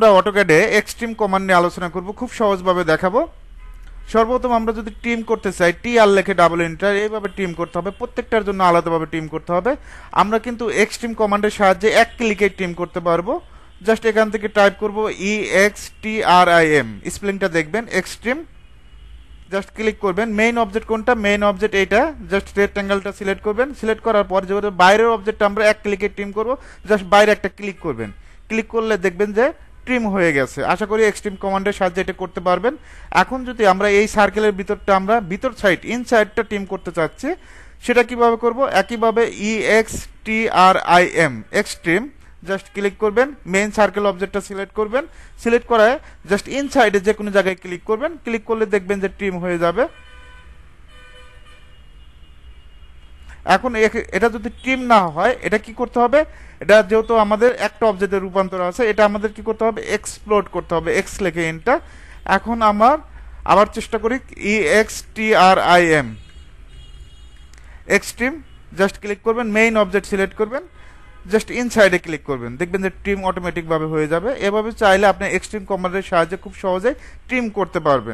আমরা অটোক্যাডে extreme command নিয়ে আলোচনা করব, খুব সহজভাবে দেখাবো। সর্বপ্রথম আমরা যদি ট্রিম করতে চাই, টিআর লেখে ডাবল এন্টার, এইভাবে ট্রিম করতে হবে, প্রত্যেকটার জন্য আলাদাভাবে ট্রিম করতে হবে। আমরা কিন্তু এক্সট্রিম কমান্ডের সাহায্যে এক ক্লিকে ট্রিম করতে পারবো। জাস্ট এখান থেকে টাইপ করব EXTRIM, স্পেলিংটা দেখবেন এক্সট্রিম, জাস্ট ক্লিক করবেন। মেইন অবজেক্ট কোনটা, মেইন অবজেক্ট এইটা, জাস্ট রেক্ট্যাঙ্গেলটা সিলেক্ট করবেন। সিলেক্ট করার পর যেহেতু বাইরের অবজেক্টটা আমরা এক ক্লিকে ট্রিম করব, জাস্ট বাইরে একটা ক্লিক করবেন। ক্লিক করলে দেখবেন যে ট্রিম হয়ে গেছে। আশা করি এক্সট্রিম কমান্ডের সাহায্যে এটা করতে পারবেন। এখন যদি আমরা এই সার্কেলের ভিতরটা আমরা ভিতর সাইড ইনসাইডটা ট্রিম করতে চাচ্ছি, সেটা কিভাবে করব, একইভাবে EXTRIM এক্সট্রিম, জাস্ট ক্লিক করবেন, মেইন সার্কেল অবজেক্টটা সিলেক্ট করবেন। সিলেক্ট করায় জাস্ট ইনসাইডে যে কোনো জায়গায় ক্লিক করবেন। ক্লিক করলে দেখবেন যে ট্রিম হয়ে যাবে। এখন এটা যদি ট্রিম না হয়, এটা কি করতে হবে, এটা যেহেতু আমাদের একটা অবজেক্টের রূপান্তর আছে, এটা আমাদের কি করতে হবে, এক্সপ্লোড করতে হবে, এক্স লেখে এন্টার। এখন আমার আবার চেষ্টা করি, EXTRIM এক্সট্রিম, জাস্ট ক্লিক করবেন, মেইন অবজেক্ট সিলেক্ট করবেন, জাস্ট ইনসাইডে ক্লিক করবেন, দেখবেন যে ট্রিম অটোমেটিক ভাবে হয়ে যাবে। এভাবে চাইলে আপনি এক্সট্রিম কমান্ডের সাহায্যে খুব সহজে ট্রিম করতে পারবেন।